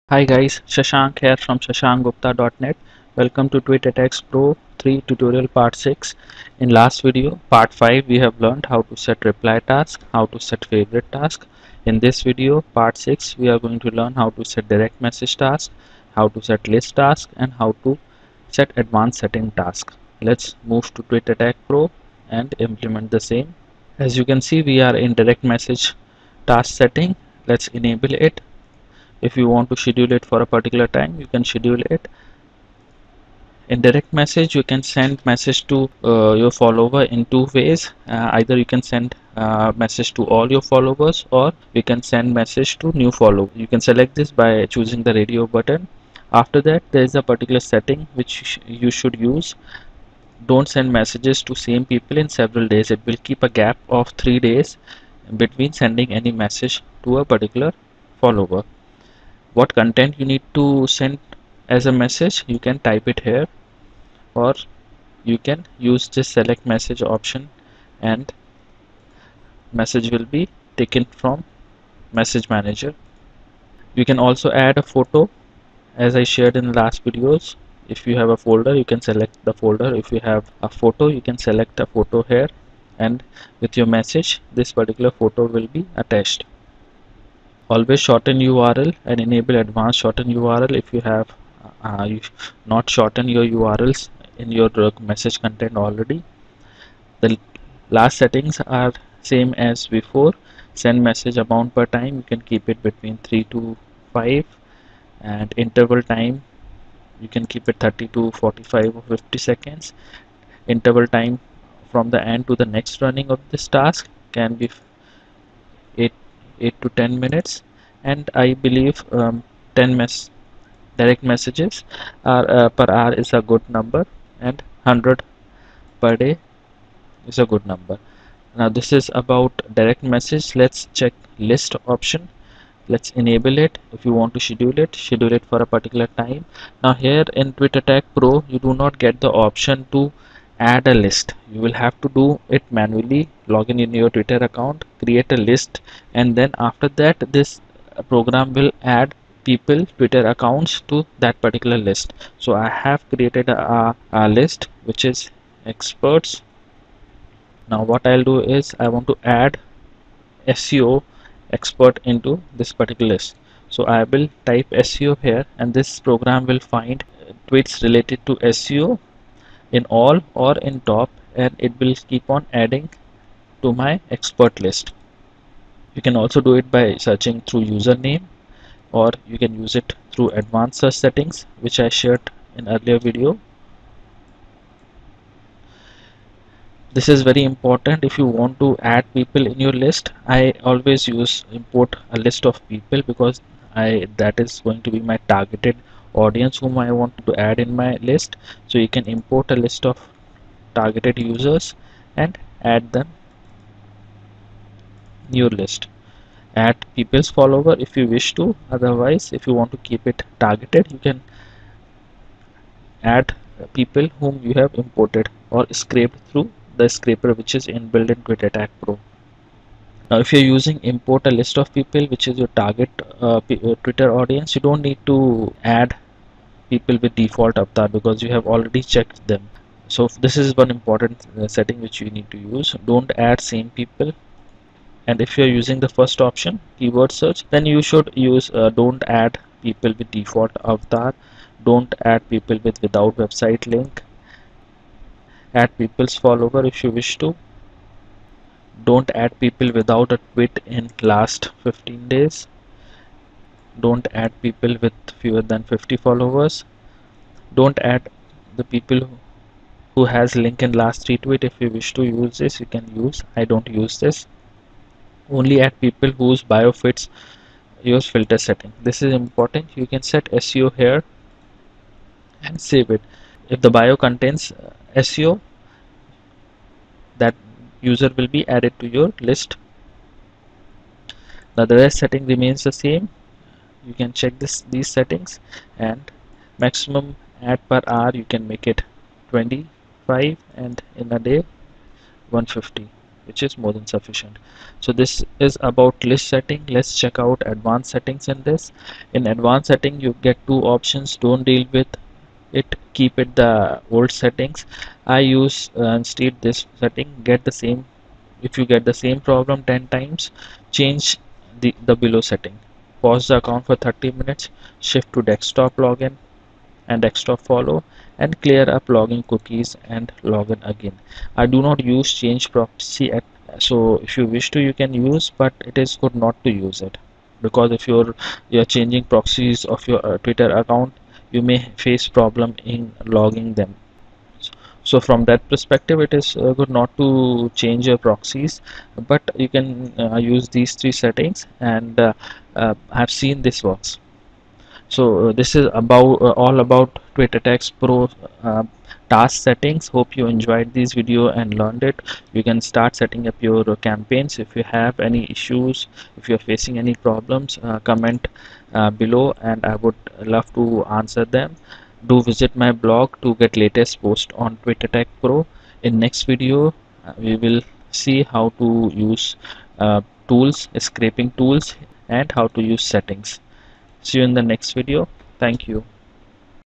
Hi guys, Shashank here from shashankgupta.net. Welcome to TweetAttack's Pro 3 tutorial part 6. In last video, part 5, we have learned how to set reply task, how to set favorite task. In this video, part 6, we are going to learn how to set direct message task, how to set list task, and how to set advanced setting task. Let's move to TweetAttack Pro and implement the same. As you can see, we are in direct message task setting. Let's enable it. If you want to schedule it for a particular time, you can schedule it. In direct message, you can send message to your follower in two ways. Either you can send message to all your followers, or you can send message to new follower. You can select this by choosing the radio button. After that, there is a particular setting which you should use. Don't send messages to same people in several days. It will keep a gap of 3 days between sending any message to a particular follower. What content you need to send as a message, you can type it here, or you can use this select message option and message will be taken from message manager. You can also add a photo, as I shared in the last videos. If you have a folder, you can select the folder. If you have a photo, you can select a photo here, and with your message this particular photo will be attached. Always shorten URL and enable advanced shorten URL if you have you not shorten your URLs in your message content already. The last settings are same as before. Send message amount per time, you can keep it between 3 to 5, and interval time you can keep it 30 to 45 or 50 seconds. Interval time from the end to the next running of this task can be 8 to 10 minutes, and I believe 10 direct messages are per hour is a good number, and 100 per day is a good number. Now this is about direct message. Let's check list option. Let's enable it. If you want to schedule it for a particular time. Now here in TweetAttack Pro, you do not get the option to add a list. You will have to do it manually. Log in your Twitter account, create a list, and then after that this program will add people Twitter accounts to that particular list. So I have created a list which is experts. Now what I'll do is I want to add Seo Expert into this particular list. So I will type Seo here, and this program will find tweets related to Seo in all or in top, and it will keep on adding to my expert list. You can also do it by searching through username, or you can use it through advanced search settings, which I shared in earlier video. This is very important. If you want to add people in your list, I always use import a list of people, because that is going to be my targeted audience whom I want to add in my list. So you can import a list of targeted users and add them in your list. Add people's follower if you wish to. Otherwise, if you want to keep it targeted, you can add people whom you have imported or scraped through the scraper which is inbuilt in TweetAttack Pro. Now if you're using import a list of people which is your target Twitter audience, you don't need to add people with default avatar, because you have already checked them. So this is one important setting which you need to use. Don't add same people. And if you're using the first option, keyword search, then you should use don't add people with default avatar, don't add people with without website link, add people's follower if you wish to. Don't add people without a tweet in last 15 days. Don't add people with fewer than 50 followers. Don't add the people who has link in last 3 tweet. If you wish to use this, you can use. I don't use this. Only add people whose bio fits your filter setting. This is important. You can set SEO here and save it. If the bio contains SEO, that user will be added to your list. The rest setting remains the same. You can check these settings, and maximum ad per hour you can make it 25, and in a day 150. which is more than sufficient. So this is about list setting. Let's check out advanced settings in this. In advanced setting, you get two options. Don't deal with it, keep it the old settings. I use instead this setting. Get the same, if you get the same problem 10 times, change the below setting. Pause the account for 30 minutes, shift to desktop login and desktop follow, and clear up login cookies and login again. I do not use change proxy at, so if you wish to you can use, but it is good not to use it, because if you're changing proxies of your Twitter account, you may face problem in logging them. So from that perspective, it is good not to change your proxies, but you can use these three settings, and I've seen this works. So this is about all about Twitter Text Pro task settings. Hope you enjoyed this video and learned it. You can start setting up your campaigns. If you have any issues, if you're facing any problems, comment below and I would love to answer them. Do visit my blog to get latest post on Twitter Tech Pro. In next video, we will see how to use tools, scraping tools, and how to use settings. See you in the next video. Thank you.